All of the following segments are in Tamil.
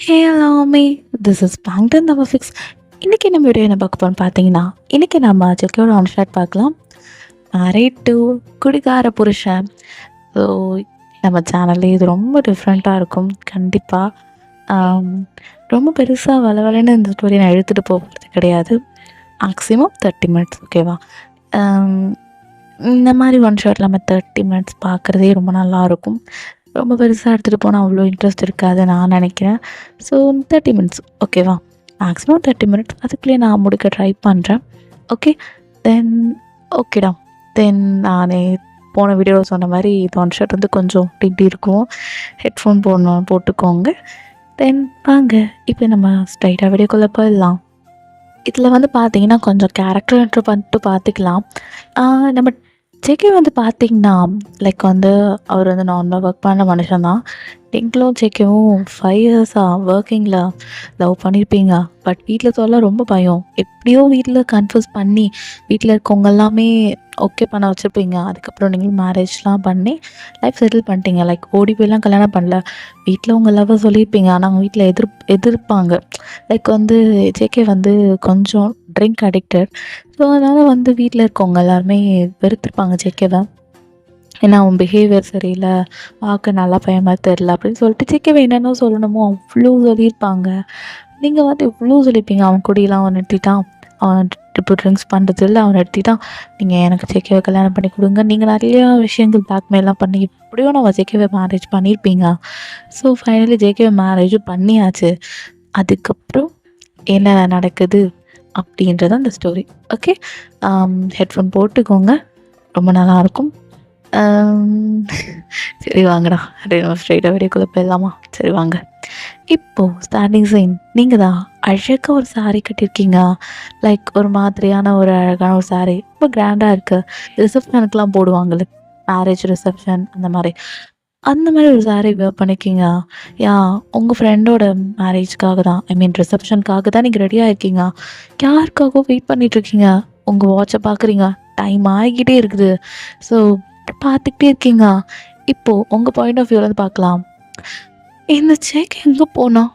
ஹே எல்லாமே this is Bangtan number fix. இன்றைக்கி நம்ம வீடியோ என்ன பார்க்க போகிறோம்னு பார்த்தீங்கன்னா, இன்றைக்கி நம்ம செக்கோட ஆன் ஷாட் பார்க்கலாம். மேரிட் டு குடிகார புருஷன். ஸோ நம்ம சேனல்லே இது ரொம்ப டிஃப்ரெண்ட்டாக இருக்கும் கண்டிப்பாக. ரொம்ப பெருசாக வளவலன்னு இந்த ஸ்டோரி நான் எடுத்துகிட்டு போகிறது கிடையாது. மேக்ஸிமம் 30 மினிட்ஸ் ஓகேவா. இந்த மாதிரி ஒன் ஷாட் நம்ம 30 மினிட்ஸ் பார்க்குறதே ரொம்ப நல்லாயிருக்கும். ரொம்ப பெருசாக எடுத்துகிட்டு போனால் அவ்வளோ இன்ட்ரெஸ்ட் இருக்காது நான் நினைக்கிறேன். ஸோ 30 மினிட்ஸ் ஓகேவா, மேக்ஸிமம் 30 மினிட்ஸ் அதுக்குள்ளேயே நான் முடிக்க ட்ரை பண்ணுறேன். ஓகே தென் ஓகேடா. தென் நான் போன வீடியோவில் சொன்ன மாதிரி இது ஒன் ஷாட் வந்து கொஞ்சம் இப்படி இருக்கும். ஹெட்ஃபோன் போட்டுக்கோங்க. தென் வாங்க இப்போ நம்ம ஸ்ட்ரைட்டாக வீடியோக்குள்ளே போயிடலாம். இதில் வந்து பார்த்தீங்கன்னா கொஞ்சம் கேரக்டர் என்ட்ரு பண்ணிட்டு பார்த்துக்கலாம். நம்ம ஜேகே வந்து பார்த்திங்கன்னா லைக் வந்து அவர் வந்து நார்மலாக ஒர்க் பண்ண மனுஷன் தான். நீங்களும் ஜேகேவும் 5 இயர்ஸாக ஒர்க்கிங்கில் லவ் பண்ணியிருப்பீங்க. பட் வீட்டில் சொல்ல ரொம்ப பயம். எப்படியோ வீட்டில் கன்ஃபியூஸ் பண்ணி வீட்டில் இருக்கவங்க எல்லாமே ஓகே பண்ண வச்சுருப்பீங்க. அதுக்கப்புறம் நீங்களும் மேரேஜ்லாம் பண்ணி லைஃப் செட்டில் பண்ணிட்டீங்க. லைக் ஓடி போய்லாம் கல்யாணம் பண்ணல. வீட்டில் உங்கள் லவ்வை சொல்லியிருப்பீங்க. ஆனால் அவங்க வீட்டில் எதிர்ப்பாங்க. லைக் வந்து ஜேகே வந்து கொஞ்சம் ட்ரிங்க் அடிக்டட். ஸோ அதனால் வந்து வீட்டில் இருக்கவங்க எல்லாருமே வெறுத்துருப்பாங்க ஜேகேவை. ஏன்னா அவன் பிஹேவியர் சரியில்லை, பார்க்க நல்லா பையன் மாதிரி தெரில அப்படின்னு சொல்லிட்டு ஜேகேவை என்னென்ன சொல்லணுமோ அவ்வளோ சொல்லியிருப்பாங்க. நீங்கள் வந்து இவ்வளோ சொல்லியிருப்பீங்க. அவன் குடியெல்லாம் அவன் நிறுத்திட்டான், அவன் இப்போ ட்ரிங்க்ஸ் பண்ணுறது இல்லை, அவன் நிறுத்திட்டான், நீங்கள் எனக்கு ஜேகேவை கல்யாணம் பண்ணி கொடுங்க. நீங்கள் நிறையா விஷயங்கள் பிளாக்மெயிலாம் பண்ணி எப்படியோ நம்ம ஜேகேவை மேரேஜ் பண்ணியிருப்பீங்க. ஸோ ஃபைனலி ஜேகேவை மேரேஜும் பண்ணியாச்சு. அதுக்கப்புறம் என்ன நடக்குது அப்படின்றது அந்த ஸ்டோரி. ஓகே, ஹெட்ஃபோன் போட்டுக்கோங்க, ரொம்ப நல்லாயிருக்கும். சரி வாங்கடா, அப்படியே நம்ம ஸ்ட்ரைட்டாக வீடியோக்குள்ளே போயிடலாமா? சரி வாங்க. இப்போது ஸ்டார்டிங் சீன். நீங்கள் தான் அழகாக ஒரு சாரீ கட்டியிருக்கீங்க. லைக் ஒரு மாதிரியான ஒரு அழகான ஒரு சாரீ, ரொம்ப கிராண்டாக இருக்குது. ரிசப்ஷனுக்கெலாம் போடுவாங்கள்ல, மேரேஜ் ரிசப்ஷன் அந்த மாதிரி ஒரு சாரீ வேர் பண்ணிக்கிங்க. உங்கள் ஃப்ரெண்டோட மேரேஜ்க்காக தான், ஐ மீன் ரிசப்ஷனுக்காக தான் நீங்கள் ரெடியாக இருக்கீங்க. யாருக்காகவும் வெயிட் பண்ணிகிட்ருக்கீங்க. உங்கள் வாட்சை பார்க்குறீங்க, டைம் ஆகிக்கிட்டே இருக்குது. ஸோ பார்த்துக்கிட்டே இருக்கீங்க. இப்போது உங்கள் பாயிண்ட் ஆஃப் வியூலேருந்து பார்க்கலாம். இந்த சேக் எங்கே போனான்?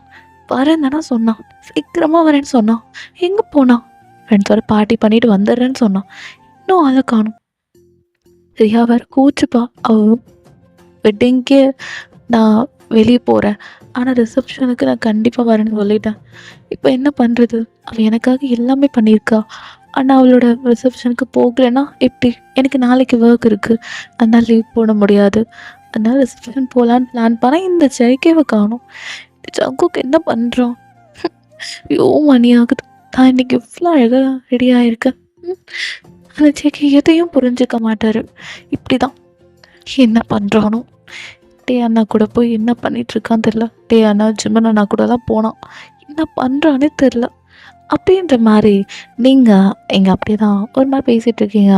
வரேன் தானே சொன்னான், சீக்கிரமாக வரேன்னு சொன்னான். எங்கே போனான்? ஃப்ரெண்ட்ஸோட பார்ட்டி பண்ணிவிட்டு வந்துடுறேன்னு சொன்னான். இன்னும் ஆளை காணும். சரியா வேறு கூச்சுப்பா. வெட்டிங்க்கே நான் வெளியே போகிறேன், ஆனால் ரிசப்ஷனுக்கு நான் கண்டிப்பாக வரேன்னு சொல்லிட்டேன். இப்போ என்ன பண்ணுறது? அவள் எனக்காக எல்லாமே பண்ணியிருக்கா. ஆனால் அவளோட ரிசப்ஷனுக்கு போகலைன்னா எப்படி? எனக்கு நாளைக்கு ஒர்க் இருக்குது, அதனால் லீவ் போட முடியாது. அதனால் ரிசப்ஷன் போகலான்னு பிளான் பண்ணேன். இந்த ஜெய்கேவை காணும். ஜங்குக்கு என்ன பண்ணுறான்? ஐயோ மணி ஆகுது. நான் இன்றைக்கி எவ்வளோ அழகாக ரெடி ஆகிருக்கேன். அந்த ஜெய்கே எதையும் புரிஞ்சிக்க மாட்டார். இப்படி தான் என்ன பண்ணுறானோ. டே அண்ணா கூட போய் என்ன பண்ணிகிட்ருக்கான்னு தெரில. டே அண்ணா ஜிம்மன் அண்ணா கூடலாம் போனான், என்ன பண்ணுறானே தெரில அப்படின்ற மாதிரி நீங்கள் இங்கே அப்படியே தான் ஒரு மாதிரி பேசிகிட்ருக்கீங்க.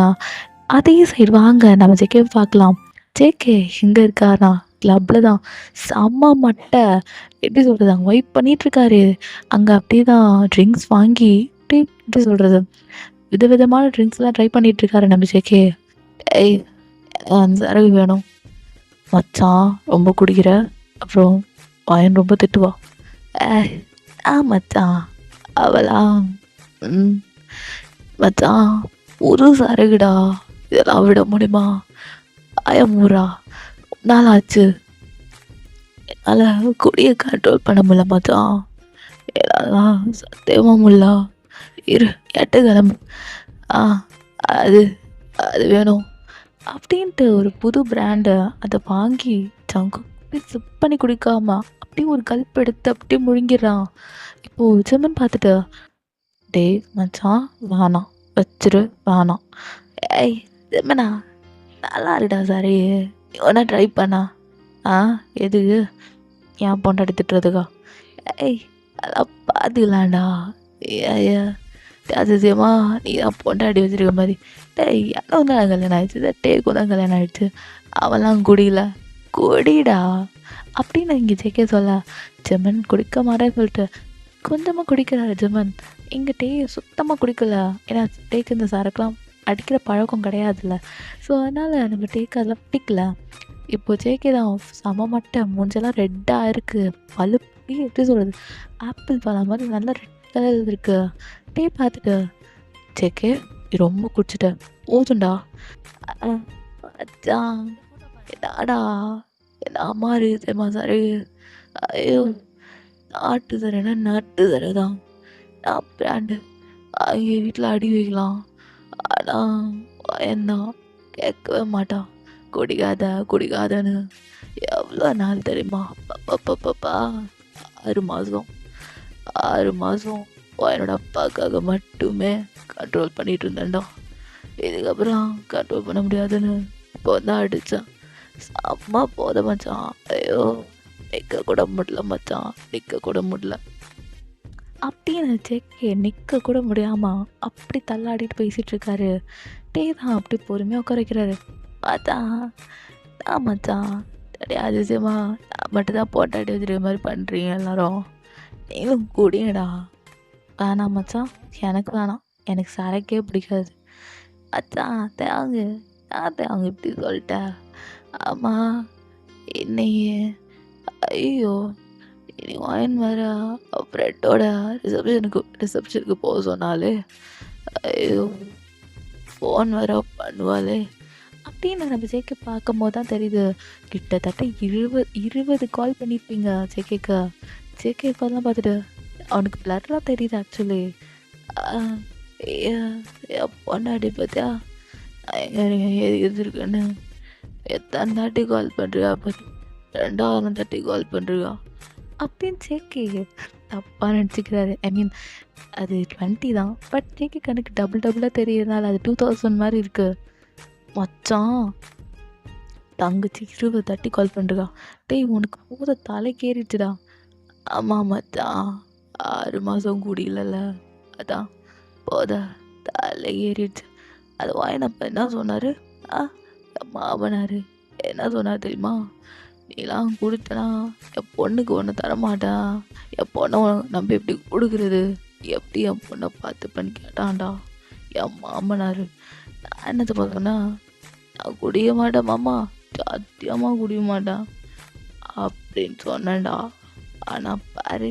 அதே சைடு வாங்க நம்ம ஜேகே பார்க்கலாம். ஜேகே எங்கே இருக்காரா? கிளப்பில் தான் செம்ம மட்டை, எப்படி சொல்கிறது, அங்கே வைப் பண்ணிகிட்ருக்காரு. அங்கே அப்படியே தான் ட்ரிங்க்ஸ் வாங்கி அப்படியே எப்படி சொல்கிறது, விதவிதமான ட்ரிங்க்ஸ்லாம் ட்ரை பண்ணிகிட்ருக்காரு நம்ம ஜேகே. ஏய் அந்த சரகு வேணும் மச்சான், ரொம்ப குடிக்கிற, அப்புறம் பையன் ரொம்ப திட்டுவா. மச்சான் அவளா மச்சான் ஒரு சரகுடா, இதெல்லாம் விட முடியுமா? பயமுறா, நாள் ஆச்சு, என்னால் குடியை கண்ட்ரோல் பண்ண முடியல மச்சான், எல்லாம் சத்தியமாக முடியல. இரு எட்டு கிளம்பு. அது அது வேணும் அப்படின்ட்டு ஒரு புது பிராண்டை அதை வாங்கி ஜங்கு சிப் பண்ணி குடிக்காம அப்படியே ஒரு கல்ப் எடுத்து அப்படியே முழுங்கிடுறான். இப்போது ஜெமன் பார்த்துட்டு, டே மச்சான் வேணாம், வச்சிரு வேணாம். ஏய் ஜெமனா, நல்லா இருடா சாரி, ஒன்றா ட்ரை பண்ணா. எதுக்கு? ஏன் பொண்டாட்டி திட்டுறதுக்கா? ஏய் அதெல்லாம் பார்த்துக்கலாம்டா. ஏ அதிசயமா நீ தான் பொண்டாட்டி வச்சுருக்க மாதிரி. டேய் எனக்கும் தான் கல்யாணம் ஆகிடுச்சு, டேக்கும் தான் கல்யாணம் ஆகிடுச்சு, அவெல்லாம் குடியில குடிடா அப்படின்னு இங்கே ஜேகே சொல்ல, ஜெமன் குடிக்க மாட்டேன்னு சொல்லிட்டு கொஞ்சமாக குடிக்கிறாரு ஜெமன். இங்கே டே சுத்தமாக குடிக்கல, ஏன்னா டேக்கு இந்த சரக்குலாம் அடிக்கிற பழக்கம் கிடையாதுல்ல. ஸோ அதனால் நம்ம டேக்கு அதெல்லாம் பிடிக்கல. இப்போது ஜேகே தான் செம மட்டை, மூஞ்செல்லாம் ரெட்டாக இருக்குது, பழுப்பு அப்படியே எப்படி சொல்கிறது, ஆப்பிள் பழம் மாதிரி நல்லா ரெட் கலர் இருக்கு. அப்படியே பார்த்துட்டு சேக்கே ரொம்ப குடிச்சிட்ட போதும்டா. மச்சான் என்னடா என்ன மாதிரி தெரியுமா சார்? ஐயோ நாட்டு தரேன்னா நாட்டு தர தான், நான் பிராண்டு அவங்க வீட்டில் அடி வைக்கலாம். ஆனால் பயந்தான் கேட்கவே மாட்டான். குடிக்காத குடிக்காதன்னு எவ்வளோ நாள் தெரியுமா? பாப்பா 6 மாதம் 6 மாதம் என்னோட அப்பாவுக்காக மட்டுமே கண்ட்ரோல் பண்ணிட்டு இருந்தேன்டா. இதுக்கப்புறம் கண்ட்ரோல் பண்ண முடியாதுன்னு இப்போ தான் அடித்தேன். செம்ம போத மச்சான். ஐயோ நிற்க கூட முடியல மச்சான், நிற்க கூட முடியல. அப்படின்னு செக்கே நிற்க கூட முடியாமல் அப்படி தள்ளாடிட்டு பேசிகிட்டு இருக்காரு. டே தான் அப்படி பொறுமையாக உட்கார வைக்கிறாரு. மச்சான் நான் மச்சான் அதிசயமா நான் மட்டும்தான் போட்டாடி வச்சுருக்க மாதிரி பண்ணுறீங்க எல்லாரும், நீங்களும் குடிங்கடா. வேணாம் மச்சான், எனக்கு வேணாம், எனக்கு சரக்கே பிடிக்காது. மச்சான் தேங்க நான் தேங்க இப்படி சொல்லிட்டேன். ஆமாம் என்னையே ஐயோ இனி வாயின் வர ஃப்ரெண்டோட ரிசப்ஷனுக்கு போக சொன்னாலே, ஐயோ ஃபோன் வர பண்ணுவாளே அப்படின்னு நம்ம ஜேகே பார்க்கும்போது தான் தெரியுது. கிட்டத்தட்ட 20 கால் பண்ணியிருப்பீங்க ஜேகேக்கு. ஜேகே இப்போதான் பார்த்துட்டு அவனுக்கு பிளர்லாம் தெரியுது ஆக்சுவலி. பொண்ணாடி பார்த்தியா எது இருக்குன்னு எத்தனை தாட்டி கால் பண்ணுறியா? 2,000 தாட்டி கால் பண்ணுறியா அப்படின்னு ஜேகே தப்பாக நினச்சிக்கிறாரு. ஐ மீன் அது 20 தான், பட் ஜேகே கணக்கு டபுளாக தெரியறதுனால அது 2000 மாதிரி இருக்குது. மச்சான் தங்கச்சி 20 தாட்டி கால் பண்ணுறா. டேய் உனக்கு போத தலைக்கேறிடுச்சுடா. ஆமாம் மச்சான் 6 மாதம் கூடியிலல்ல, அதான் போத தலை ஏறிடுச்சு. அது வாயினப்ப என்ன சொன்னார்? என் மாமனார் என்ன சொன்னார் தெரியுமா? நீலாம் கொடுத்தனா என் பொண்ணுக்கு ஒன்று தரமாட்டா, என் பொண்ணை நம்பி எப்படி கொடுக்குறது, எப்படி என் பொண்ணை பார்த்துப்பேன்னு கேட்டான்டா என் மாமனார். நான் என்ன சொன்னா, நான் குடிக்க மாட்டேன் மாமா, சத்தியமாக குடிக்க மாட்டேன் அப்படின்னு சொன்னேன்டா. ஆனால் பாரு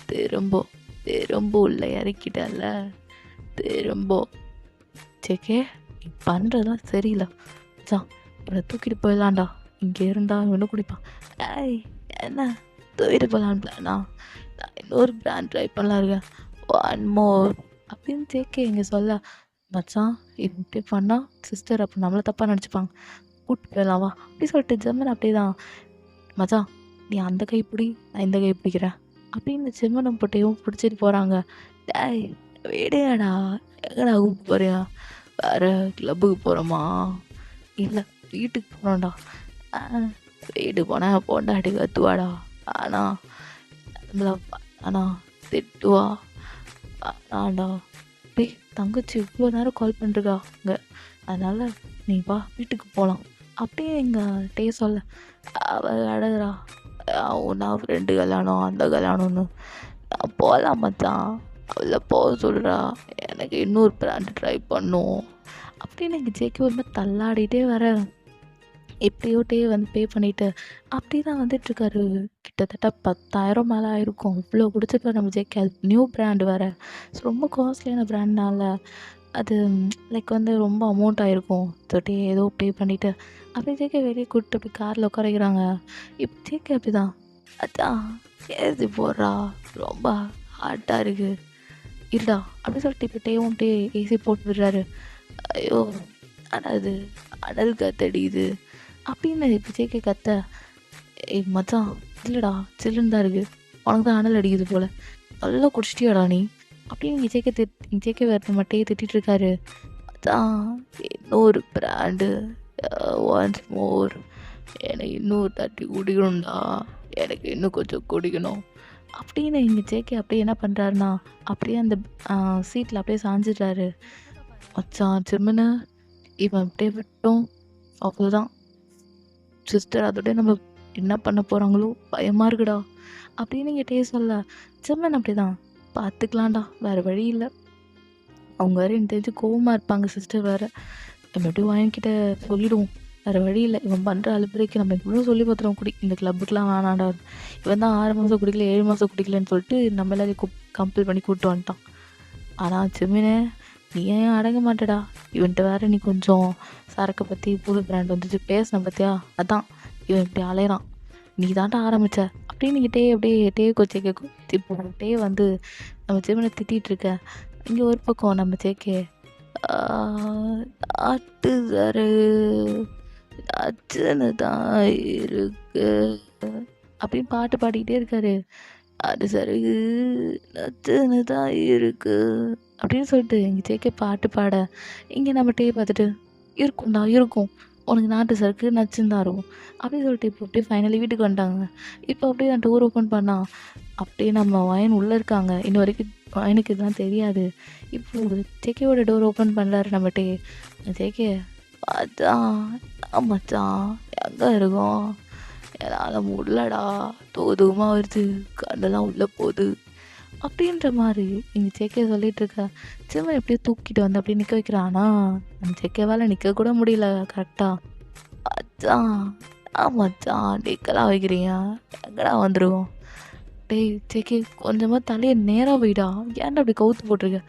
திரும்ப உள்ள இறக்கிட்டல திரும்ப. சேக்கே நீ பண்ணுறதான் சரியில்லை சான், இவனை தூக்கிட்டு போயிடலான்டா. இங்கே இருந்தால் இவனும் குடிப்பான். ஏய் என்ன தூக்கிட்டு போகலான்னு பிளானா? நான் இன்னொரு பிராண்ட் ட்ரை பண்ணலாம் இருக்கேன், 1 more அப்படின்னு சேக்கே இங்கே சொல்ல. மச்சான் இப்படி பண்ணால் சிஸ்டர் அப்போ நம்மளை தப்பாக நினச்சிப்பாங்க, கூப்பிட்டு போயிடலாம் வா அப்படி சொல்லிட்டு ஜெம்மன் அப்படியே தான். மச்சான் நீ அந்த கை பிடி, நான் இந்த கை பிடிக்கிறேன் அப்படின்னு ஜெம்மனை போட்டையும் பிடிச்சிட்டு போகிறாங்க. டேய் விடையாடா, எங்கடா கூப்பிட்டு போறியா? வேறு கிளப்புக்கு போகிறோமா? இல்லை வீட்டுக்கு போகிறோம்டா. வீட்டுக்கு போனால் பொண்டாட்டி கத்துவாடா, ஆனால் திட்டுவா. ஆனாண்டா டேய் தங்கச்சி இவ்வளோ நேரம் கால் பண்ணிருக்கா அங்கே, அதனால் நீ வா வீட்டுக்கு போகலாம் அப்படியே எங்கள் டே சொல்ல. அவள் அழகுறா, அவனா ஃப்ரெண்டு கல்யாணம் அந்த கல்யாணம்னு. நான் போகலாம் மச்சான், அவளை போக சொல்கிறா, எனக்கு இன்னொரு பிராண்டு ட்ரை பண்ணும் அப்படின்னு எங்கள் ஜேக்கே ஒரு மாதிரி தள்ளாடிட்டே வர. எப்படியோ டே வந்து பே பண்ணிவிட்டு அப்படி தான் வந்துட்டுருக்காரு. கிட்டத்தட்ட 10,000 மேலே ஆயிருக்கும். இவ்வளோ கொடுத்துருக்காரு நம்ம ஜேகே. அது நியூ பிராண்டு வேறு, ஸோ ரொம்ப காஸ்ட்லியான பிராண்ட்னால அது லைக் வந்து ரொம்ப அமௌண்ட் ஆகிருக்கும். ஸோ டே ஏதோ பே பண்ணிவிட்டு அப்படியே ஜேகே வெளியே கூப்பிட்டு அப்படி காரில் உட்கார வைக்கிறாங்க. இப்போ ஜேகே அப்படி தான், அதான் ஏசி போடுறா ரொம்ப ஹாட்டாக இருக்குது இருடா அப்படி சொல்லிட்டு இப்போ டேவும் டே ஏசி போட்டு விடுறாரு. ஐயோ ஆனால் அது அனல் காத்தடியுது அப்படின்னு இப்போ ஜேகே கத்த. ஏய் மச்சான் இல்லைடா சில்லுன்னு தான் இருக்குது, உனக்கு தான் அனல் அடிக்குது போல், நல்லா குடிச்சிட்டியாடா நீ அப்படின்னு ஜேகே வேறு மட்டும் திட்டிகிட்டு இருக்காரு. அதான் இன்னொரு பிராண்டு ஒன்ஸ் மோர், எனக்கு இன்னொரு தட்டி குடிக்கணும்டா, எனக்கு இன்னும் கொஞ்சம் குடிக்கணும் அப்படின்னு எங்கள் ஜேகே அப்படியே என்ன பண்ணுறாருனா அப்படியே அந்த சீட்டில் அப்படியே சாஞ்சிடுறாரு. மச்சான் ஜெமினு இவன் அப்படியே விட்டோம் அவ்வளோதான் சிஸ்டர், அதோடய நம்ம என்ன பண்ண போகிறாங்களோ பயமாக இருக்குடா அப்படின்னு என்கிட்டே சொல்ல. ஜெம்மன் அப்படி தான் பார்த்துக்கலாம்டா வேறு வழி இல்லை, அவங்க வேறு எனக்கு தெரிஞ்சு கோவமாக இருப்பாங்க சிஸ்டர் வேறு, நம்ம எப்படியும் வாங்கிக்கிட்ட சொல்லிவிடுவோம் வேறு வழி இல்லை. இவன் பண்ணுற அலுப்பறைக்கு நம்ம எவ்வளோ சொல்லி பார்த்துறோம் இந்த கிளப்புக்கெலாம் வேணாண்டா. இவன் தான் 6 மாதம் குடிக்கல 7 மாதம் குடிக்கலன்னு சொல்லிட்டு நம்ம எல்லாரையும் கம்பல் பண்ணி கூப்பிட்டு வந்துட்டான். ஆனால் ஜெமினே, நீ ஏன் அடங்க மாட்டடா. இவன்கிட்ட வேற நீ கொஞ்சம் சரக்கை பற்றி புது பிராண்ட் வந்துச்சு பேசின பார்த்தியா, அதான் இவன் இப்படி அலையிறான். நீ தான்டா ஆரம்பித்த அப்படின்னு நீங்கள் அப்படியே கொச்சை கேட்கும். இப்போ வந்து நம்ம ஜெமினை திட்டிகிட்டு இருக்க, இங்கே ஒரு பக்கம் நம்ம ஜேகே நாட்டு சரு நச்சுன்னு தான் இருக்கு அப்படின்னு பாட்டு பாடிக்கிட்டே இருக்காரு. அது சரி நச்சுன்னு தான் இருக்கு அப்படின்னு சொல்லிட்டு இங்கே ஜேகே பாட்டு பாட, இங்கே நம்ம பார்த்துட்டு இருக்கும்டா இருக்கும், உனக்கு நாட்டு சரக்கு நச்சுன்னு தான் இருக்கும் அப்படின்னு சொல்லிட்டு இப்போ அப்படியே ஃபைனலி வீட்டுக்கு வந்துட்டாங்க. இப்போ அப்படியே நான் டோர் ஓப்பன் பண்ணா அப்படியே நம்ம வயன் உள்ளே இருக்காங்க. இன்ன வரைக்கும் வயனுக்கு இதெல்லாம் தெரியாது. இப்போ ஜேகேவோட டோர் ஓப்பன் பண்ணாரு நம்மகிட்டே. ஜேகே, அதான் மச்சான் எங்கே இருக்கோம், என்னால் முடியலடா, தூதுமாக வருது, கண்ணெல்லாம் உள்ளே போகுது அப்படின்ற மாதிரி எங்கள் ஜேகே சொல்லிட்டு இருக்க. சிவன் எப்படியோ தூக்கிட்டு வந்து அப்படியே நிற்க வைக்கிறானா, அந்த ஜேகேவால் நிற்க கூட முடியல கரெக்டாக. அதான் மச்சான் நிற்கலாம் வைக்கிறியா, எங்கடா வந்துடுவோம். டேய் ஜேகே, கொஞ்சமாக தலையை நேராக போயிடா, ஏன்டா அப்படி கவுத்து போட்டிருக்க.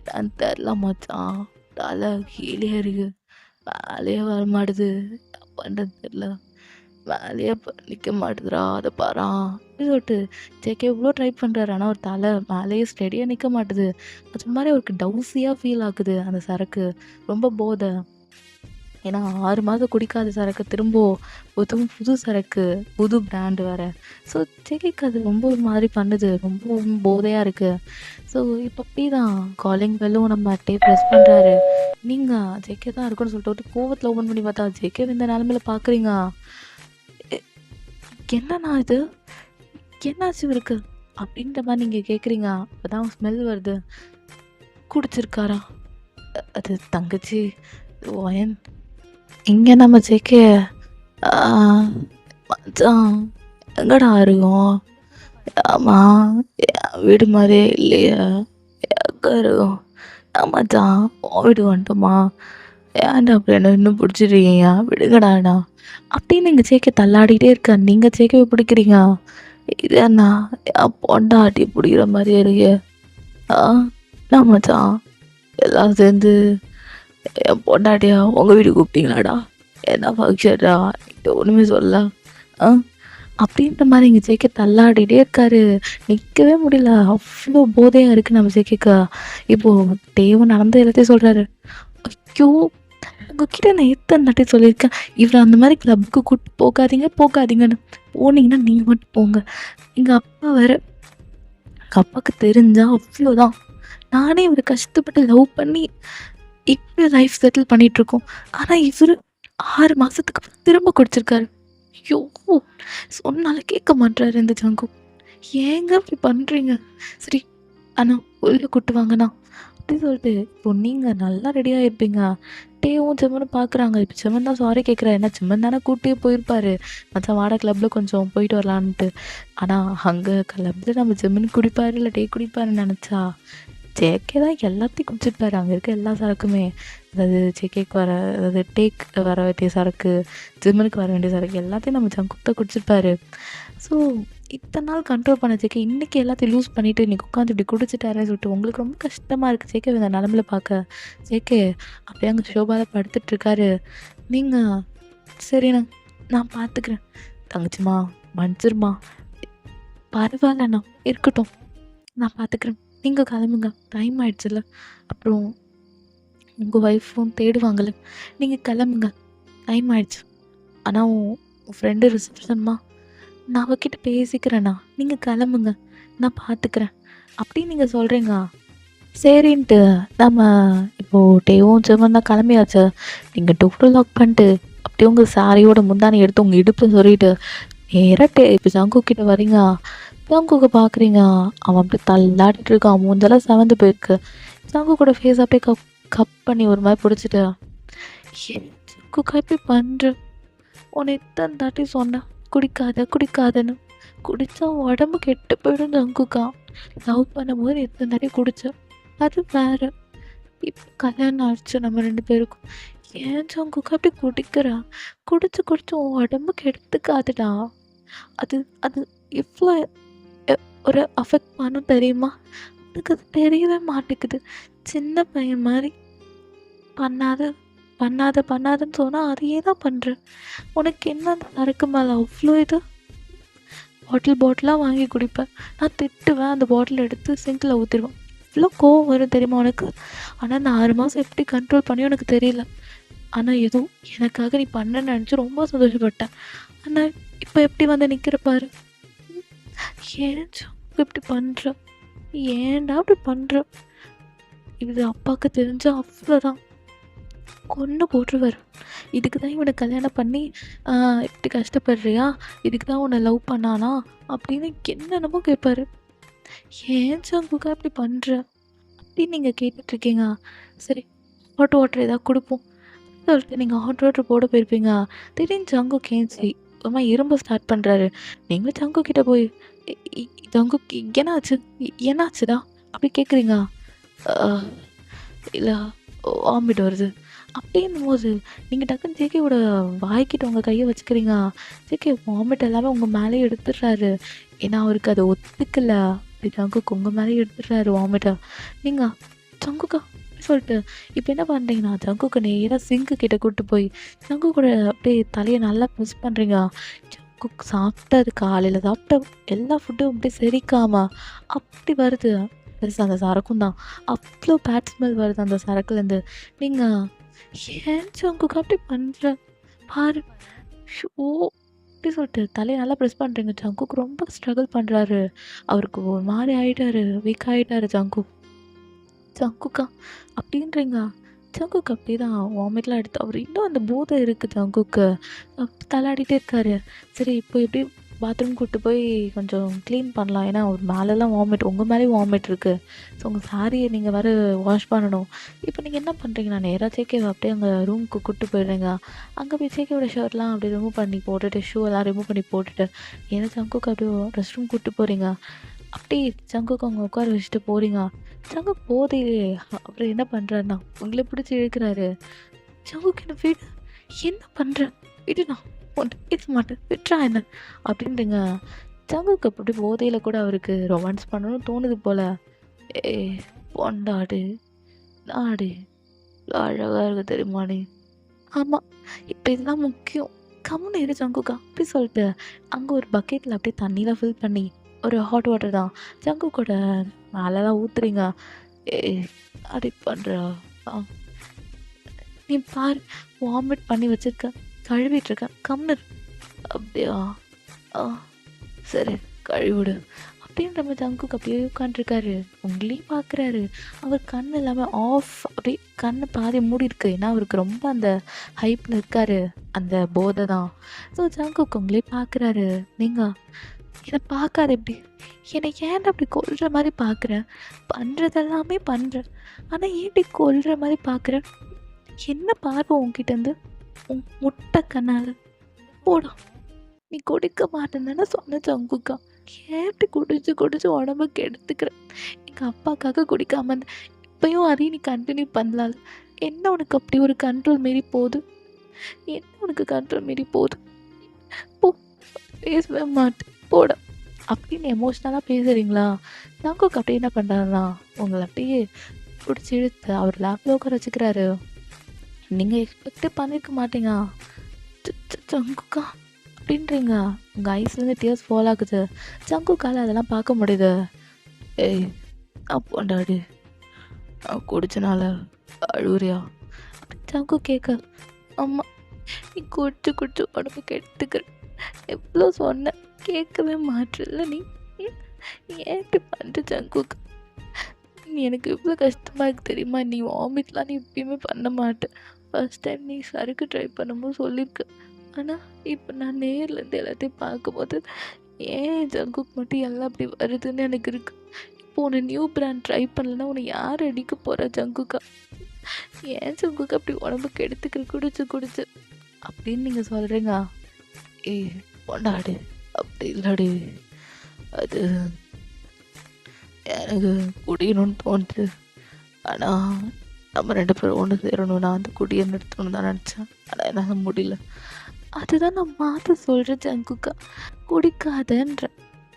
நான் தெரில மச்சான், தலை கீழே இருக்கு, வேலையே வர மாட்டுது, பண்ணுறது தெரில, வேலையே நிற்க மாட்டுதுரா, அதை பாரா அப்படின்னு சொல்லிட்டு ஜேகே இவ்வளோ ட்ரை பண்ணுறாரு. ஆனால் ஒரு தலை மேலேயே ஸ்டெடியாக நிற்க மாட்டுது. அது மாதிரி அவருக்கு டவுசியாக ஃபீல் ஆகுது அந்த சரக்கு, ரொம்ப போதை. ஏன்னா 6 மாதம் குடிக்காத சரக்கு திரும்ப புது சரக்கு, புது பிராண்டு வேறு. ஸோ ஜேகேக்கு அது ரொம்ப ஒரு மாதிரி பண்ணுது, ரொம்ப போதையாக இருக்குது. ஸோ இப்போ அப்படி தான் காலிங் பெல்லும் நம்ம ப்ரெஸ் பண்ணுறாரு. நீங்கள் ஜேகே தான் இருக்குன்னு சொல்லிட்டு கோவத்தில் ஓப்பன் பண்ணி பார்த்தா ஜேகே இந்த நிலமையில பார்க்குறீங்க. என்னண்ணா இது, என்னாச்சு இருக்கு அப்படின்ற மாதிரி நீங்கள் கேட்குறீங்க. அப்போ தான் ஸ்மெல் வருது. குடிச்சிருக்காரா, அது தங்கச்சி ஒயன். இங்கே நம்ம ஜேகே மச்சான் எங்கடா இருக்கும், ஆமாம் வீடு மாதிரியே இல்லையா, எங்கே இருக்கும் மச்சான், வீடு வந்துட்டோமா, ஏன்டா அப்படி என்ன இன்னும் பிடிச்சிருக்கீங்க, விடுங்கடாண்ணா அப்படின்னு எங்கள் ஜேகே தள்ளாடிக்கிட்டே இருக்கா. நீங்கள் ஜேகேவை பிடிக்கிறீங்க, இது என்ன என் பொண்டாட்டி பிடிக்கிற மாதிரியே இருக்கு. என்ன மச்சான் எல்லாம் சேர்ந்து என் பொண்டாட்டியா உங்கள் வீடு கூப்பிட்டீங்களாடா, என்ன ஃபங்க்ஷன்டா, என்கிட்ட ஒன்றுமே சொல்ல அப்படின்ற மாதிரி எங்கள் ஜேகே தள்ளாடிட்டே இருக்காரு. நிற்கவே முடியல, அவ்வளோ போதையாக இருக்குது நம்ம ஜேகேக்கா. இப்போது தேவன் நடந்த எல்லாத்தையும் சொல்கிறாரு. ஐயோ, உங்ககிட்ட நான் எத்தனை நாட்டி சொல்லியிருக்கேன், இவர் அந்த மாதிரி கிளப்புக்கு கூப்பிட்டு போகாதீங்கன்னு. போனீங்கன்னா நீங்கள் மட்டும் போங்க. எங்கள் அப்பா வேறு, எங்கள் அப்பாவுக்கு தெரிஞ்சா அவ்வளோதான். நானே இவர் கஷ்டப்பட்டு லவ் பண்ணி இப்போ லைஃப் செட்டில் பண்ணிகிட்ருக்கோம். ஆனால் இவர் 6 மாதத்துக்கு திரும்ப குடிச்சிருக்காரு. ஐயோ, சொன்னாலும் கேட்க மாட்டாரு இந்த ஜங்கு. ஏங்க இப்படி பண்ணுறீங்க, சரி அண்ணா உள்ளே கூட்டு வாங்கண்ணா அப்படின்னு சொல்லிட்டு இப்போ நீங்கள் நல்லா ரெடியாக இருப்பீங்க. டேவும் செம்மனும் பார்க்குறாங்க. இப்போ செம்மன் தான் சாரி கேட்குறா. ஏன்னா செம்மன் தானே கூட்டியே போயிருப்பாரு மச்சான் வாடகை கிளப்பில் கொஞ்சம் போயிட்டு வரலான்ட்டு. ஆனால் அங்கே கிளப்பில் நம்ம செம்மன் குடிப்பாரு இல்லை டே குடிப்பாருன்னு நினச்சா ஜேகே தான் எல்லாத்தையும் குடிச்சிருப்பாரு. அங்கே இருக்க எல்லா சரக்குமே, அதாவது ஜேகேக்கு அதாவது டேக் வர வேண்டிய சரக்கு, ஜிம்மனுக்கு வர வேண்டிய சரக்கு எல்லாத்தையும் நம்ம ஜங்குத்தை குடிச்சிருப்பாரு. ஸோ இத்தனை நாள் கண்ட்ரோல் பண்ண ஜேகே இன்றைக்கி எல்லாத்தையும் லூஸ் பண்ணிவிட்டு இன்றைக்கி உட்காந்து இப்படி குடிச்சிட்டாரேன்னு சொல்லிட்டு உங்களுக்கு ரொம்ப கஷ்டமாக இருக்குது ஜேகே இந்த நிலமையில பார்க்க. ஜேகே அப்படியே அங்கே ஷோபாவில் படுத்துட்ருக்காரு. நீங்கள் சரிண்ணா நான் பார்த்துக்கிறேன், தங்கச்சிம்மா மன்னிச்சிருமா, பரவாயில்லண்ணா இருக்கட்டும் நான் பார்த்துக்கிறேன், நீங்கள் கிளம்புங்க, டைம் ஆகிடுச்சுல்ல, அப்புறம் உங்கள் ஒய்ஃபும் தேடுவாங்கள்ல, நீங்கள் கிளம்புங்க, டைம் ஆகிடுச்சு. ஆனால் உன் ஃப்ரெண்டு ரிசப்ஷன்மா, நான் அவகிட்ட பேசிக்கிறேண்ணா, நீங்கள் கிளம்புங்க, நான் பார்த்துக்கிறேன் அப்படின்னு நீங்கள் சொல்கிறீங்க. சரின்ட்டு நம்ம இப்போது டேவும் செவன் தான் கிளம்பியாச்சு. நீங்கள் டோரை லாக் பண்ணிட்டு அப்படியே உங்கள் சாரியோட முந்தானி எடுத்து உங்கள் இடுப்பில் சொல்லிட்டு நேராக இப்போ ஜங்கு கிட்ட வரீங்க. ஜங்குக்கு பார்க்குறீங்க, அவன் அப்படியே தள்ளாடிட்டு இருக்கான், மூஞ்செல்லாம் செவந்து போயிருக்கு. ஜங்கு கூட ஃபேஸ் அப்படியே கப் பண்ணி ஒரு மாதிரி பிடிச்சிட்டு, ஜங்குக்கா இப்படி பண்ணுற, உன்னை எத்தனை தாட்டி சொன்னேன் குடிக்காதன்னு, குடித்தா உடம்பு கெட்டு போயிடும் ஜங்குக்கா. லவ் பண்ணும்போது எத்தனை தாட்டி குடித்தேன், அது வேறு. இப்போ கல்யாணம் ஆயிடுச்சு நம்ம 2 பேருக்கும், ஏன் ஜங்குக்கு அப்படி குடிக்கிறா? குடிச்சு குடிச்சு உன் உடம்புக்கு எடுத்துக்காதுடா. அது அது எவ்வளோ எ ஒரு அஃபெக்ட் பண்ணும் தெரியுமா? உனக்கு அது தெரியவே மாட்டேங்குது. சின்ன பையன் மாரி பண்ணாத, பண்ணாதன்னு சொன்னா அதையே தான் பண்ற. உனக்கு என்ன அந்த சரக்கு மேல அவ்ளோ இது? பாட்டிலா வாங்கி குடிப்பேன். நான் திட்டுவேன். அந்த பாட்டில் எடுத்து சிங்க்ல ஊத்திருவேன். இவ்ளோ கோவம் வரும் தெரியுமா உனக்கு? ஆனா இந்த 6 மாசம் எப்படி கண்ட்ரோல் பண்ணியோ எனக்கு தெரியல. ஆனா ஏதோ எனக்காக நீ பண்ணேன்னு நெனச்சு ரொம்ப சந்தோஷப்பட்டேன். ஆனா இப்ப எப்படி வந்து நிக்கிற பாரு. ம். ஏன் இப்படி பண்ற? ஏன்டா இப்படி பண்ற? இது அப்பாக்கு தெரிஞ்சா அவ்வளோதான். கொன்னு போட்டுருவாரு. இதுக்கு தான் இவன கல்யாணம் பண்ணி இப்படி கஷ்டப்படுறியா? இதுக்கு தான் உன்ன லவ் பண்ணானா? அப்படின்னு என்னென்னமோ கேட்பாரு. ஏன் சங்குக்கா இப்படி பண்ற? அப்படின்னு நீங்க கேட்டுட்ருக்கீங்க. சரி ஹாட் வாட்டர் ஏதாவது குடுப்போம். சொல்லிட்டு நீங்க ஹாட் வாட்டர் போட போயிருப்பீங்க. திடீர்னு ஜங்குக் ஏஞ்சி ஒரு மாரி இரும்ப ஸ்டார்ட் பண்றாரு. நீங்களும் ஜங்குக் கிட்ட போய் "எ இ ஜங்குக் என்னாச்சு? என்னாச்சுடா?" அப்படி கேட்குறீங்க. "அ இல்ல வாமிட் வருது." அப்படின்னும்போது நீங்க டக்குன்னு ஜேகேவோட வாய்க்கிட்ட உங்க கைய வச்சுக்கிறீங்க. ஜேகே வாமிட் எல்லாமே உங்க மேலயே எடுத்துடுறாரு. ஏன்னா அவருக்கு அத ஒத்துக்கல. அப்படி ஜங்குக் உங்க மேலயே எடுத்துடுறாரு வாமிட்ட. நீங்க ஜங்குக்கா சொல்லிட்டு இப்ப என்ன பண்றீங்கன்னா, ஜங்குக்க நேரா சிங்க் கிட்ட கூட்டு போய் ஜங்குக்கூட அப்படியே தலைய நல்லா ப்ரெஸ் பண்றீங்க. ஜங்குக் சாப்பிட்டது காலையில சாப்பிட்ட எல்லா ஃபுட்டும் அப்படியே செரிக்காம அப்படி வருது. ப்ளஸ் அந்த சரக்கும் தான். அவ்ளோ பேட் ஸ்மெல் வருது அந்த சரக்குலேருந்து. நீங்க ஏன் ஜங்குக் அப்படி பண்ற? பாரு. ஷோ! அப்படி சொல்லிட்டு தலைய நல்லா ப்ரெஸ் பண்றீங்க. ஜங்குக் ரொம்ப ஸ்ட்ரகிள் பண்றாரு. அவருக்கு ஒரு மாரி ஆயிட்டாரு. வீக் ஆயிட்டாரு ஜங்குக். ஜங்குக்கா அப்படின்றீங்க. ஜங்குக் அப்படிதான் வாமிட்லாம் எடுத்து அவரு இன்னும் அந்த போதை இருக்கு ஜங்குக்கு. தள்ளாடிட்டே இருக்காரு. சரி இப்போ எப்படி பாத்ரூம் கூட்டு போய் கொஞ்சம் க்ளீன் பண்ணலாம். ஏன்னா அவர் மேலலாம் வாமிட் உங்க மேலேயும் வாமிட் இருக்கு. ஸோ உங்க சாரிய நீங்க வேற வாஷ் பண்ணணும். இப்போ நீங்க என்ன பண்றீங்கன்னா, நேரா ஜேகேவ அப்படியே அங்க ரூமுக்கு கூட்டு போயிடுறீங்க. அங்க போய் ஜேகேவோட ஷர்ட்லாம் அப்படியே ரிமூவ் பண்ணி போட்டுட்டு, ஷூ எல்லாம் ரிமூவ் பண்ணி போட்டுட்டு, ஏன்னா ஜங்குக்கு அப்படியே ரெஸ்ட் ரூம் கூட்டு போறீங்க. அப்படியே ஜங்குக்கு அங்க உட்கார வச்சுட்டு போறீங்க. ஜங்குக் போதையிலே அப்புறம் என்ன பண்றாருன்னா, உங்கள பிடிச்சு இழுக்குறாரு. "ஜங்குக் என்ன விடு. என்ன பண்ற? விடு நான் உன்ட்ட பேச மாட்டேன். விட்றா என்ன" அப்படின்றீங்க. ஜங்குக் அப்படி போதையில கூட அவருக்கு ரொமான்ஸ் பண்ணணும்னு தோணுது போல. "ஏய் பொண்டாடு, நாடு அழகா இருக்கு தெரியுமா நீ?" ஆமா. இப்ப இதுதான் முக்கியம். கம்முனு இரு ஜங்குக்கா அப்படி சொல்லிட்டு, அங்க ஒரு பக்கெட்ல அப்படியே தண்ணிலாம் ஃபில் பண்ணி, ஒரு ஹாட் வாட்டர் தான். ஜங்குக்கோட மேலலாம் ஊத்துறீங்க. "ஏய் அப்படி பண்றா? ஆ நீ பாரு வாமிட் பண்ணி வச்சிருக்க. கழுவிட்டு இருக்க. கம்முனு இரு." "அப்படியா? ஆ சரி கழுவிடு." அப்படின்ற மாரி ஜங்குக் அப்படியே உட்காண்ட்ருக்காரு. உங்களையும் பார்க்குறாரு. அவர் கண் எல்லாமே ஆஃப் அப்படியே கண்ணு பாதி மூடியிருக்கு. ஏன்னா அவருக்கு ரொம்ப அந்த ஹைப்ல இருக்காரு. அந்த போதை தான். ஸோ ஜங்குக் உங்களே பார்க்குறாரு. நீங்க என்ன பார்க்காத இப்படி. என்னை ஏன்டா அப்படி கொல்ற மாரி பார்க்குற? பண்றதெல்லாமே பண்ற. ஆனா ஏன் இப்படி கொல்ற மாரி பார்க்குற? என்ன பார்வை உன்கிட்டேருந்து? உன் முட்டை கண்ணால. போடா. நீ குடிக்க மாட்டேன்னு தானே சொன்ன ஜங்குக்கா. ஏன் இப்படி குடிச்சு குடிச்சு உடம்ப கெடுத்துக்கிற? எங்க அப்பாக்காக குடிக்காம இருந்தேன். இப்பயும் அதையும் நீ கன்டின்யூ பண்ணலாம்ல. என்ன உனக்கு அப்படி ஒரு கண்ட்ரோல் மீறி போகுது? என்ன உனக்கு கண்ட்ரோல் மீறி போகுது? போ பேசவே மாட்டேன். போடா. அப்படின்னு எமோஷ்னலா பேசுறீங்களா? ஜங்குக் அப்படியே என்ன பண்றாருன்னா, உங்கள அப்படியே புடிச்சு இழுத்து அவர் லேப்ல உட்கார வச்சுக்கிறாரு. நீங்க எக்ஸ்பெக்ட்டே பண்ணியிருக்க மாட்டீங்க. ஜங்குக்கா அப்படின்றீங்க. உங்க ஐஸ்லேருந்து டியர்ஸ் ஃபால் ஆகுது. ஜங்குக்கால அதெல்லாம் பார்க்க முடியுது. ஏய் அப்போண்டாடி நான் குடிச்சனால அழுவுறியா? அப்படி ஜங்குக் கேட்க, ஆமா நீ குடிச்சு குடிச்சு உடம்பு கெடுத்துக்கிற. எவ்வளோ சொன்னேன் கேட்கவே மாட்றல்ல நீ. ம். ஏன் இப்படி பண்ற ஜங்குக்? நீ எனக்கு எவ்வளோ கஷ்டமா இருக்கு தெரியுமா? நீ வாமிட்லாம் நீ எப்பயுமே பண்ண மாட்ட. ஃபர்ஸ்ட் டைம் நீ சரக்கு ட்ரை பண்ணும்போது சொல்லியிருக்க. ஆனா இப்போ நான் நேர்லேருந்து எல்லாத்தையும் பார்க்கும்போது ஏன் ஜங்குக் மட்டும் எல்லாம் அப்படி வருதுன்னு எனக்கு இருக்கு. இப்போ உன்னை நியூ பிராண்ட் ட்ரை பண்ணலன்னா உன்னை யார் அடிக்க போறா ஜங்குக்கா? ஏன் ஜங்குக்கா அப்படி உடம்புக்கு எடுத்துக்கிற குடிச்சு குடிச்சு அப்படின்னு நீங்க சொல்றீங்க. ஏய் பொண்டாடி அப்படி இல்லடி. அது எனக்கு குடிக்கணும்னு தோணுது. ஆனா நம்ம 2 பேரும் ஒன்று சேரணும். நான் அந்த குடியை நிறுத்தணும்னு தான் நினச்சேன். ஆனால் என்னால் முடியல. அதுதான் நான் மாற்ற சொல்கிறேன் ஜங்குக்கா. குடிக்காதன்ற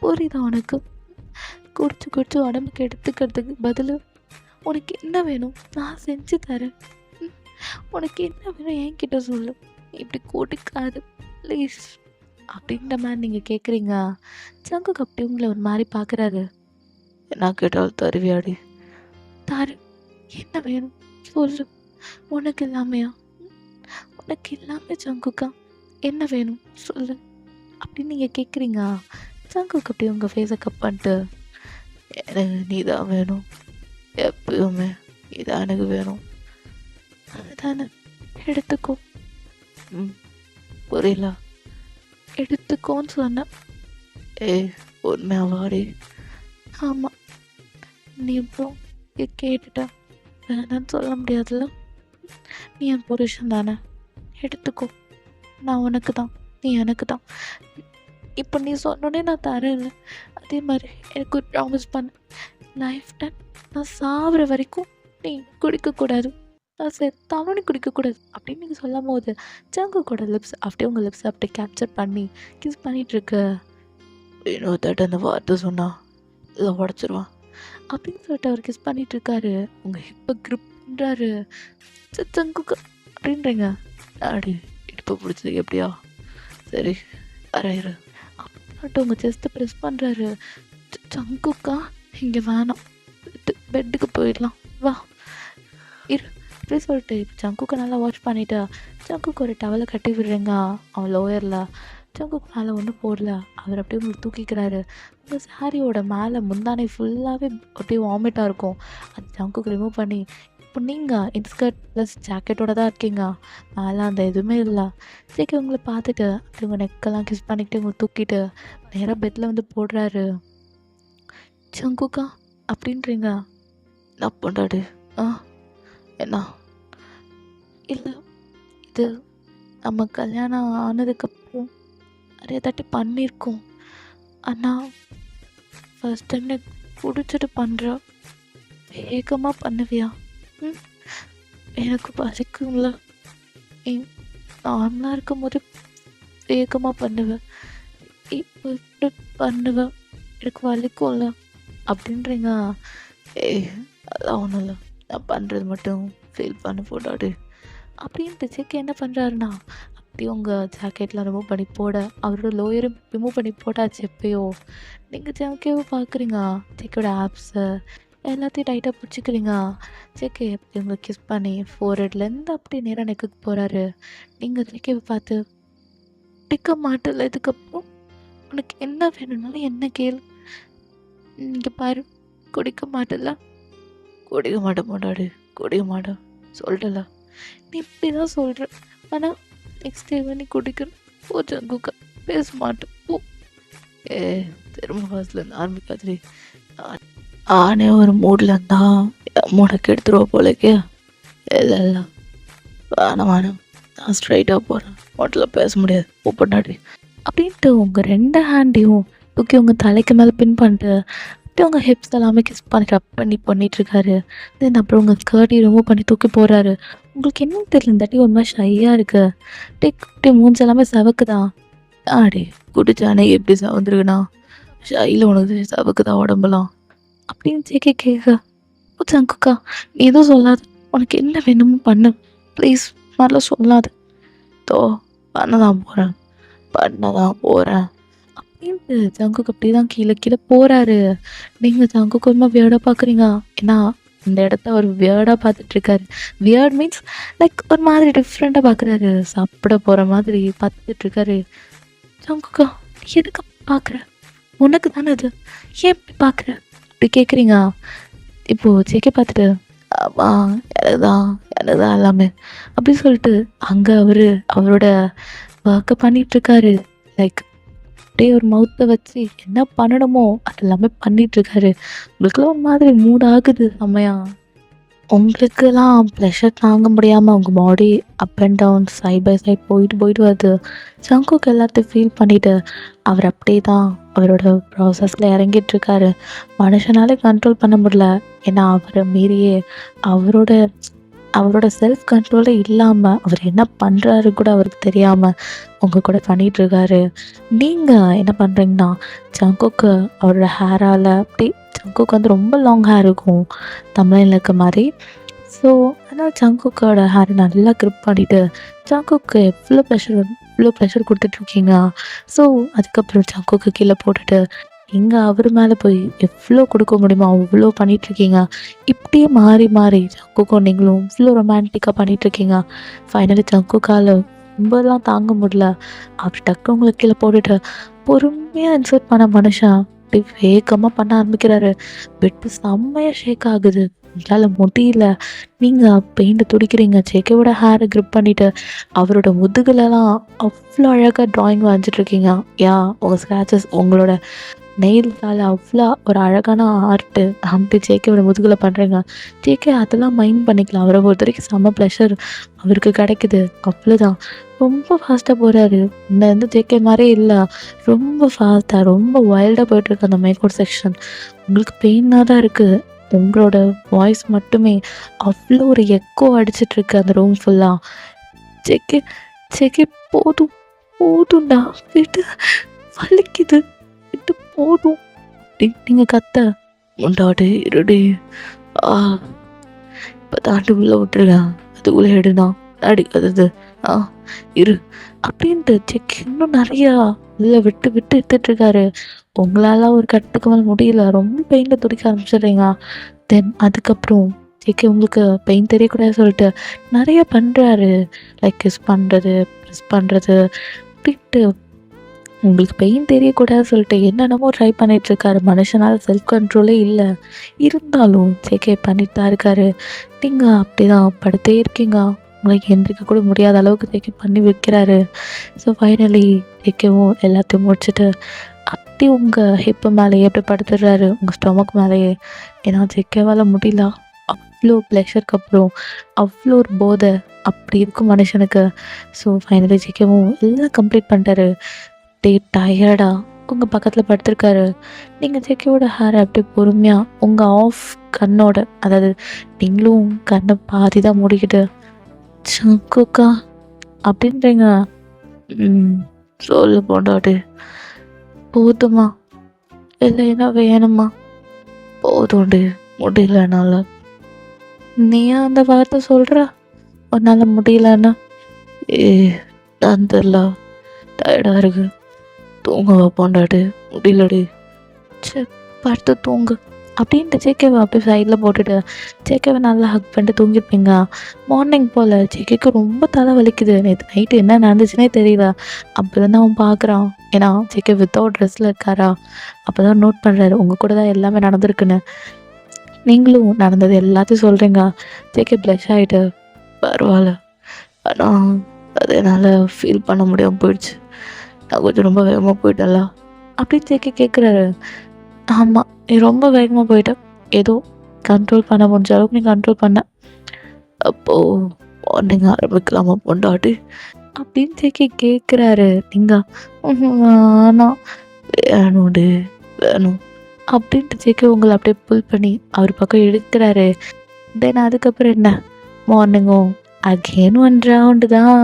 புரியுதா உனக்கு? குடிச்சு குடிச்சு உடம்புக்கு எடுத்துக்கிறதுக்கு பதில் உனக்கு என்ன வேணும் நான் செஞ்சு தரேன். உனக்கு என்ன வேணும் என்கிட்ட சொல்லு. இப்படி குடிக்காது ப்ளீஸ் அப்படின்ற மாதிரி நீங்கள் கேட்குறீங்க. ஜங்குக்கு அப்படி உங்களை ஒரு மாதிரி பார்க்குறாரு. என்ன கேட்டாலும் தருவியாடி? தாரு. என்ன வேணும் சொல்லு. உனக்கு எல்லாமையா? உனக்கு எல்லாமே ஜங்குக்கா. என்ன வேணும் சொல்லு அப்படின்னு நீங்கள் கேட்குறீங்க. ஜங்குக்கு அப்படி உங்கள் ஃபேஸை கப் பண்ணிட்டு, எனக்கு நீ தான் வேணும், எப்பயுமே நீ தான் எனக்கு வேணும், அதுதானே எடுத்துக்கோ. புரியல? எடுத்துக்கோன்னு சொன்னேன். ஏய் உண்மையாவாடி? ஆமாம். நீ இப்போ கேட்டுட்ட வேணான்னு சொல்ல முடியாதுல்ல. நீ என் புருஷன் தானே, எடுத்துக்கோ. நான் உனக்கு தான், நீ எனக்கு தான். இப்போ நீ சொன்னோடனே நான் தரேன்ல, அதே மாதிரி எனக்கு ஒரு ப்ராமிஸ் பண்ண, லைஃப் டைம் நான் சாகிற வரைக்கும் நீ குடிக்கக்கூடாது, நான் செத்தாலும் நீ குடிக்கக்கூடாது அப்படின்னு நீங்கள் சொல்லும் போது ஜங்குக்கோட லிப்ஸ் அப்படியே உங்கள் லிப்ஸை அப்படியே கேப்சர் பண்ணி கிஸ் பண்ணிகிட்ருக்க. இன்னொருத்தாட்ட அந்த வார்த்தை சொன்னால் இதை உடச்சிருவான் அப்படின்னு சொல்லிட்டு அவர் கிஸ் பண்ணிகிட்ருக்காரு. உங்கள் ஹிப்பை க்ரிப் பண்ணுறாரு. ஜங்குக்கா அப்படின்றீங்க. அப்படி இடுப்பை பிடிச்சது எப்படியா? சரி வரையிரு அப்படின்னு சொல்லிட்டு உங்கள் செஸ்ட்டை ப்ரெஸ் பண்ணுறாரு. ஜங்குக்கா இங்கே வேணாம், பெட்டுக்கு போயிடலாம் வா இரு அப்படி சொல்லிட்டு இப்போ ஜங்குக்கு நல்லா வாஷ் பண்ணிவிட்டு ஜங்குக்கு ஒரு டவலை கட்டி விடுறேங்க. அவன் லோயரில் ஜங்குக்கு மேலே ஒன்றும் போடல. அவர் அப்படியே உங்களுக்கு தூக்கிக்கிறாரு. உங்கள் சாரியோட மேலே முந்தானை ஃபுல்லாகவே அப்படியே வாமிட்டாக இருக்கும். அது ஜங்குக்கு ரிமூவ் பண்ணி இப்போ நீங்கள் இன்ஸ்கர்ட் ப்ளஸ் ஜாக்கெட்டோட தான் இருக்கீங்க, மேலே அந்த எதுவுமே இல்லை. சரி உங்களை பார்த்துட்டு அப்படி உங்கள் நெக்கெல்லாம் கிஸ் பண்ணிக்கிட்டு உங்களை தூக்கிட்டு நேராக பெட்டில் வந்து போடுறாரு. ஜங்குக்கா அப்படின்றீங்க. நான் பொண்டாடு. என்ன? இல்லை, இது நம்ம கல்யாணம் ஆனதுக்கப்புறம் நிறைய தாட்டி பண்ணியிருக்கோம். ஆனால் ஃபர்ஸ்ட் டைம் நீ குடிச்சிட்டு பண்ணுற, வேகமாக பண்ணுவியா? எனக்கு பசிக்கும்ல. நார்மலாக இருக்கும்போது வேகமாக பண்ணுவேன், இப்போ இப்படி பண்ணுவேன், எனக்கு வலிக்கும்ல அப்படின்றீங்க. அதெல்லாம் ஒன்றும் இல்லை, நான் பண்ணுறது மட்டும் ஃபீல் பண்ண போடாடு அப்படின்ட்டு செக் என்ன பண்ணுறாருன்னா அப்படி உங்கள் ஜாக்கெட்லாம் ரிமூவ் பண்ணி போட அவரோட லோயரும் ரிமூவ் பண்ணி போட்டாச்சு எப்பயோ. நீங்கள் ஜெக்கேவை பார்க்குறீங்க. செக்கோட ஆப்ஸை எல்லாத்தையும் டைட்டாக பிடிச்சிக்கிறீங்க. செக்கை எப்படி உங்களுக்கு கிஸ் பண்ணி ஃபோர்ஹெட்லேருந்து அப்படி நேராக நெக்குக்கு போகிறாரு. நீங்கள் ஜெக்கேவை பார்த்து பிடிக்க மாட்டல, இதுக்கப்புறம் உனக்கு என்ன வேணும்னாலும் என்ன கேளு, இங்கே பாரு, குடிக்க மாட்டல. குடிக்க மாட்டேன் போடாடு, குடிக்க மாட்டேன் சொல்லிட்டல. நீ இப்படி தான் சொல்கிற, ஆனால் நெக்ஸ்ட் டே நீ குடிக்கணும். போ ஜங்குக்கா, பேச மாட்டேன் போ. திரும்ப ஃபர்ஸ்ட்லேருந்து ஆரம்பிக்காதே. ஆனே ஒரு மூடில் இருந்தால் மூடக்கு எடுத்துருவா போலக்கே. இல்லை இல்லை வேணாம் வேணாம், நான் ஸ்ட்ரைட்டாக போகிறேன், ஹோட்டலில் பேச முடியாது, போ பண்ணாடி அப்படின்ட்டு உங்கள் 2 ஹேண்டையும் தூக்கி உங்கள் தலைக்கு மேலே பின் பண்ணிட்டு அப்படியே உங்கள் ஹிப்ஸ் எல்லாமே கிஸ் பண்ணி ரப் பண்ணி பண்ணிகிட்ருக்காரு. தென் அப்புறம் உங்கள் ஸ்கர்ட்டி ரிமூவ் பண்ணி தூக்கி போகிறாரு. உங்களுக்கு என்னன்னு தெரியல, இந்த தாட்டி ஒரு மாதிரி ஷையாக இருக்குது. அப்படியே மூஞ்சி எல்லாமே செவக்குதான். ஆடி குடிச்சானே எப்படி சவந்துருக்குண்ணா, ஷையில் உனக்கு செவக்குதான் உடம்புலாம் அப்படின்னு கேட்க. ஜங்குக்கா நீ எதுவும் சொல்லாத, உனக்கு என்ன வேணுமோ பண்ணு ப்ளீஸ், மாதிரிலாம் சொல்லாது. தோ பண்ணதான் போகிறேன் அப்படின்ட்டு ஜங்குக்கு அப்படி தான் கீழே கீழே போகிறாரு. நீங்கள் ஜங்குக்கு ரொம்ப வியர்டாக பார்க்குறீங்க. ஏன்னா இந்த இடத்த ஒரு வியர்டாக பார்த்துட்ருக்காரு. வியர்ட் மீன்ஸ் லைக் ஒரு மாதிரி டிஃப்ரெண்ட்டாக பார்க்குறாரு. சாப்பிட போகிற மாதிரி பார்த்துட்ருக்காரு. ஜங்குக்கா நீ எதுக்கு பார்க்குற, உனக்கு தானே அது, ஏன் இப்படி பார்க்குற அப்படி கேட்குறீங்க. இப்போது ஜெகே பார்த்துட்டு ஆமாம் எனக்கு தான் எல்லாமே அப்படி சொல்லிட்டு அங்கே அவரோட ஒர்க்கை பண்ணிகிட்ருக்காரு. லைக் அப்படியே ஒரு மவுத்தை வச்சு என்ன பண்ணணுமோ அது எல்லாமே பண்ணிகிட்ருக்காரு. உங்களுக்குலாம் ஒரு மாதிரி மூட் ஆகுது செம்மையா. உங்களுக்கெல்லாம் ப்ளஷர் தாங்க முடியாமல் உங்கள் body up and down side by side போயிட்டு வருது. ஜங்குக்கு எல்லாத்தையும் ஃபீல் பண்ணிவிட்டு அவர் அப்படியே தான் அவரோட ப்ராசஸில் இறங்கிட்டுருக்காரு. மனுஷனாலே கண்ட்ரோல் பண்ண முடியல. ஏன்னா அவரை மீறியே அவரோட அவரோட செல்ஃப் கண்ட்ரோலே இல்லாமல் அவர் என்ன பண்ணுறாரு கூட அவருக்கு தெரியாமல் உங்கள் கூட பண்ணிகிட்ருக்காரு. நீங்கள் என்ன பண்ணுறீங்கன்னா ஜங்குக்கு அவரோட ஹேரால் அப்படி ஜங்குக்கு வந்து ரொம்ப லாங் ஹேர் இருக்கும் தமிழில் இருக்க மாதிரி. ஸோ அதனால் ஜங்குக்கோட ஹேரை நல்லா க்ரிப் பண்ணிவிட்டு ஜங்குக்கு எவ்வளோ ப்ரெஷர் கொடுத்துட்ருக்கீங்க. ஸோ அதுக்கப்புறம் ஜங்குக்கு கீழே போட்டுட்டு அவர் மேலே போய் எவ்வளோ கொடுக்க முடியுமோ அவ்வளோ பண்ணிகிட்ருக்கீங்க. இப்படியே மாறி மாறி ஜங்குக்கும் நீங்களும் இவ்வளோ ரொமான்டிக்காக பண்ணிகிட்ருக்கீங்க. ஃபைனலி ஜங்குக்கால ரொம்பலாம் தாங்க முடியல. அப்படி டக்கு உங்களுக்கு கீழே போட்டுட்டு பொறுமையாக இன்சர்ட் பண்ண மனுஷன் அப்படி வேகமாக பண்ண ஆரம்பிக்கிறாரு. பெட்டு செம்மையாக ஷேக் ஆகுது. உங்களால் முடியல. நீங்கள் பெயிண்ட் துடிக்கிறீங்க. ஜேகேவோட ஹேரை க்ரிப் பண்ணிவிட்டு அவரோட முதுகுலலாம் அவ்வளோ அழகாக ட்ராயிங் வரைஞ்சிட்ருக்கீங்க. உங்கள் ஸ்க்ராச்சஸ் உங்களோட நெயில்ஸால் அவ்வளோ ஒரு அழகான ஆர்ட்டு அப்படி ஜேகேவோட முதுகில் பண்ணுறீங்க. ஜேகே அதெல்லாம் மைண்ட் பண்ணிக்கலாம். அவரை பொறுத்த வரைக்கும் செம்ம ப்ளஷர் அவருக்கு கிடைக்குது. அவ்வளோதான். ரொம்ப ஃபாஸ்ட்டாக போகிறாரு. இன்னும் வந்து ஜேகே மாதிரியே இல்லை. ரொம்ப ஃபாஸ்ட்டாக ரொம்ப வைல்டாக போயிட்டுருக்கு அந்த மேக்கோட் செக்ஷன். உங்களுக்கு பெயினாக தான் இருக்குது. உங்களோட வாய்ஸ் மட்டுமே அவ்வளோ ஒரு எக்கோ அடிச்சிட்ருக்கு அந்த ரூம் ஃபுல்லாக. ஜேகே ஜேகே போதும்டா விட்டு, வலிக்குது விட்டு போதும் அப்படின்னு நீங்கள் கத்த முண்டாடு இருடி. இப்போ தாண்டி உள்ளே விட்டுருக்கேன். அதுக்குள்ளே எடுதான் அடிக்காதது. இரு அப்படின்ட்டு செக் இன்னும் நிறையா இல்லை விட்டு விட்டு எடுத்துட்ருக்காரு. உங்களால் ஒரு கட்டுக்கு மேலே முடியல. ரொம்ப பெயினில் துடிக்க ஆரம்பிச்சிடுறீங்க. தென் அதுக்கப்புறம் ஜேகே உங்களுக்கு பெயின் தெரியக்கூடாது சொல்லிட்டு நிறைய பண்ணுறாரு. லைக் கிஸ் பண்ணுறது, ப்ரெஸ் பண்ணுறது அப்படின்ட்டு உங்களுக்கு பெயின் தெரியக்கூடாது சொல்லிட்டு என்னென்னமோ ட்ரை பண்ணிகிட்ருக்காரு. மனுஷனால் செல்ஃப் கண்ட்ரோலே இல்லை. இருந்தாலும் ஜேகே பண்ணிட்டு தான் இருக்காரு. நீங்கள் அப்படி தான் படுத்தே இருக்கீங்க. உங்களுக்கு எந்திரிக்க கூட முடியாத அளவுக்கு ஜேகே பண்ணி வைக்கிறாரு. ஸோ ஃபைனலி ஜேகேவும் எல்லாத்தையும் முடிச்சுட்டு அப்படி உங்கள் ஹிப்பு மேலேயே அப்படி படுத்துடுறாரு, உங்கள் ஸ்டொமக் மேலேயே. ஏன்னா ஜேகேவால் முடியல. அவ்வளோ ப்ளஷருக்கு அப்புறம் அவ்வளோ ஒரு போதை அப்படி இருக்கும் மனுஷனுக்கு. ஸோ ஃபைனலி ஜேகேவும் எல்லாம் கம்ப்ளீட் பண்ணிட்டாரு. அப்படியே டயர்டாக உங்கள் பக்கத்தில் படுத்திருக்காரு. நீங்கள் ஜேகேவோட ஹேரை அப்படியே பொறுமையாக உங்கள் ஆஃப் கண்ணோட, அதாவது நீங்களும் கண்ணை பாதி தான் மூடிக்கிட்டு ஜங்குக்கா அப்படின்றீங்க. சொல்லு பொண்டாட்டி, போதுமா இல்லை என்ன வேணுமா? போதும்டி, முடியலனால. நீ அந்த வார்த்தை சொல்கிற உன்னால் முடியலன்னா? நான் தெரியல, டயர்டாக இருக்கு, தூங்கவா பொண்டாட்டி, முடியலடி. சரி படுத்து தூங்கு அப்படின்ட்டு ஜேகேவை அப்படியே சைடில் போட்டுட்டு ஜேகேவை நல்லா ஹக் பண்ணிட்டு தூங்கிருப்பீங்க. மார்னிங் போல் ஜேகேக்கு ரொம்ப தலை வலிக்குது. நேற்று நைட்டு என்ன நடந்துச்சுன்னே தெரியல. அப்போ தான் அவன் பார்க்குறான். ஏன்னா ஜேகே வித்தவுட் ட்ரெஸ்ஸில் இருக்காரா. அப்போ தான் நோட் பண்ணுறாரு உங்கள் கூட தான் எல்லாமே நடந்திருக்குன்னு. நீங்களும் நடந்தது எல்லாத்தையும் சொல்கிறீங்க. ஜேகே ப்ளஷ் ஆகிட்டு பரவாயில்ல, ஆனால் அது என்னால் ஃபீல் பண்ண முடியாமல் போயிடுச்சு. நான் கொஞ்சம் ரொம்ப வேகமாக போயிட்டேன்ல அப்படின்னு ஜேகே கேட்குறாரு. ஆமாம், நீ ரொம்ப வேகமாக போயிட்ட. ஏதோ கண்ட்ரோல் பண்ண முடிஞ்ச அளவுக்கு நீ கண்ட்ரோல் பண்ண. அப்போது மார்னிங் ஆரம்பிக்கலாமா பொண்டாட்டி அப்படின்னு ஜேகே கேட்குறாரு. நீங்கள் ஆனால் வேணும்டி வேணும் அப்படின்ட்டு ஜேகே உங்களை அப்படியே புல் பண்ணி அவர் பக்கம் எடுக்கிறாரு. தென் அதுக்கப்புறம் என்ன, மார்னிங்கும் அகெயின் 1 ரவுண்டு தான்.